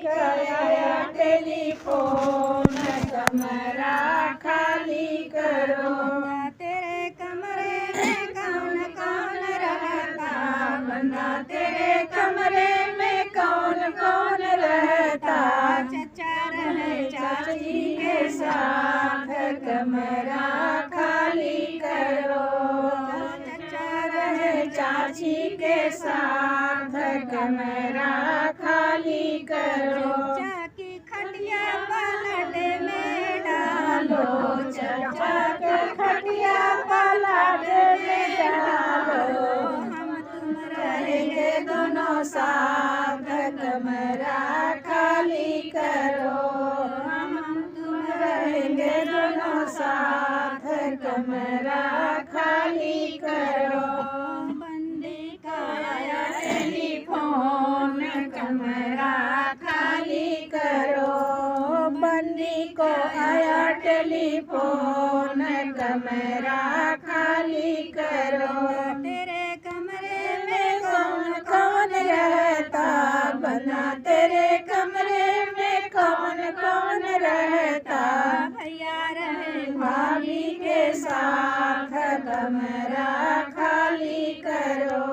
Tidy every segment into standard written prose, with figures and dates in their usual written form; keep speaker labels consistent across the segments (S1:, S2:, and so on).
S1: आया टेलीफोन, कमरा खाली करो।
S2: तेरे कमरे में कौन कौन रहता,
S1: बंदा तेरे कमरे में कौन कौन रहता।
S2: चचा रहे
S1: चाची के साथ, कमरा खाली करो।
S2: चचा
S1: रहे चाची के साथ, कमरा खाली करो।
S2: चचा की खटिया पलट में डालो,
S1: चचा के खटिया पलट में डालो।
S2: हम तुम
S1: रहेंगे दोनों साथ, कमरा खाली करो।
S2: हम तुम
S1: रहेंगे दोनों साथ, कमरा खाली करो।
S2: बंदी का आया
S1: टेलीफोन, कमरा खाली करो। बंदी को आया टेलीफोन, कमरा खाली करो।
S2: तेरे कमरे
S1: में कौन कौन रहता, बना तेरे कमरे में कौन कौन रहता।
S2: भैया रहे
S1: भाभी के साथ, कमरा खाली करो।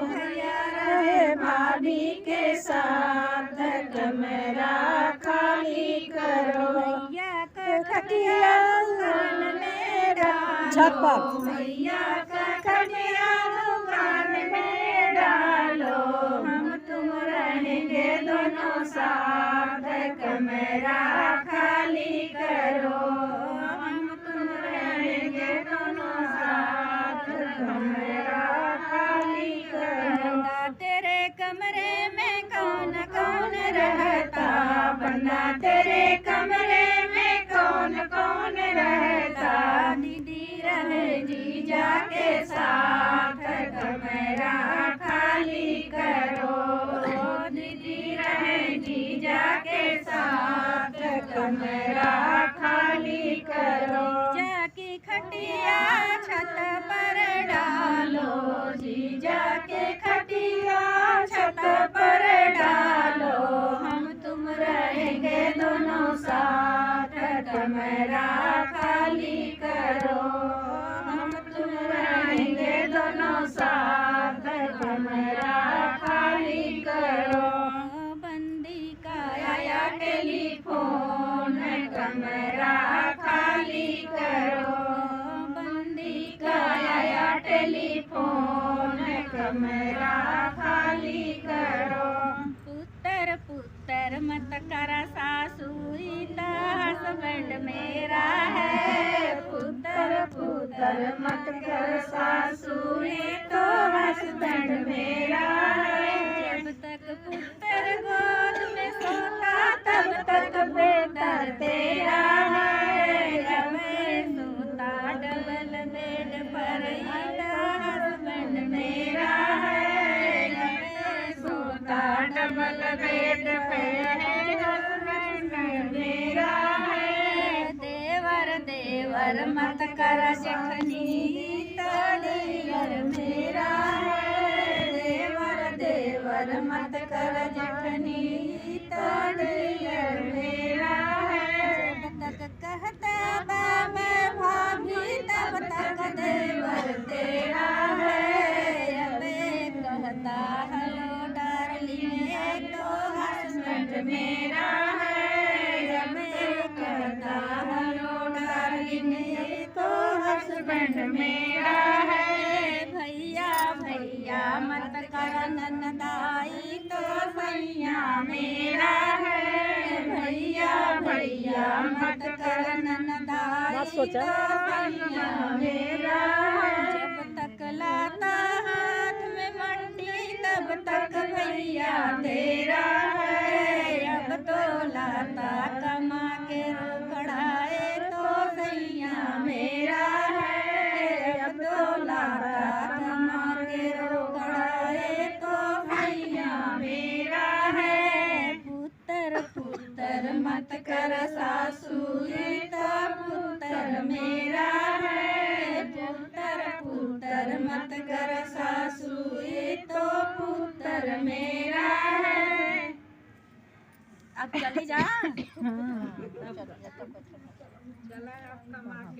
S1: भैया रहे भाभी के साथ, कमरा खाली करो।
S2: भैया का
S1: खटिया दुकान में डालो, भैया का खटिया दुकान में डालो। हम तुम रहेंगे दोनों साथ, कमरा खाली करो। हम तुम रहेंगे दोनों साथ, कमरा खाली करो।
S2: तेरे कमरे में कौन कौन रहता,
S1: बंदा तेरे कमरे में कौन कौन रहता।
S2: दीदी
S1: रहे जीजा के साथ, कमरा खाली करो। दीदी रहे जीजा के साथ, कमरा खाली करो।
S2: जाकी खटिया छत पर डालो,
S1: जीजा के खटिया छत पर डालो। हम तुम रहेंगे दोनों साथ, कमरा खाली करो। हम तुम रहेंगे दोनों साथ, कमरा खाली करो।
S2: बंदी का
S1: आया टेलीफोन, कमरा खाली करो। बंदी का आया टेलीफोन, कमरा खाली करो।
S2: पुत्र पुत्र मत कर सासुई, तो हस्बैंड मेरा है।
S1: पुत्र पुत्र मत कर सासुई, तो हस्बैंड मेरा है।
S2: जब तक पुत्र गोद में सोता, तब तक
S1: बेटा तेरा है।
S2: जब सोता डबल बेड पर, हस्बैंड
S1: मेरा है। सोता डबल बेड पे है, हस्बैंड मेरा है।
S2: देवर देवर मत कर जखनी, तो दियर
S1: मेरा है। देवर देवर मत कर जखनी, तो दियर मेरा है।
S2: जब तक कहता बाबा भाभी, तब तक देवर
S1: तेरा है।
S2: अब कहता हेलो डार्लिंग, तो हस्बैंड
S1: मेरा है। जब कहता हेलो डार्लिंग, तो हस्बैंड मेरा है।
S2: भैया भैया मत कर ननदाई, तो भैया
S1: मेरा है। भैया भैया मत कर
S2: ननदाई, तो
S1: भैया मेरा है।
S2: जब तक लाता हाथ में मंडी, तब तक भैया
S1: तेरा है।
S2: अब तो लाता कमा के रोकड़ाए, तो भैया
S1: मेरा है।
S2: अब तो लाता कमा के रोकड़ाए, तो भैया
S1: मेरा है।
S2: पुत्र पुत्र मत कर सासुई, तो पुत्र मेरा है। पुत्र पुत्र मत कर सासुई, तो पुत्र मेरा है। अब चली जा।
S1: हाँ।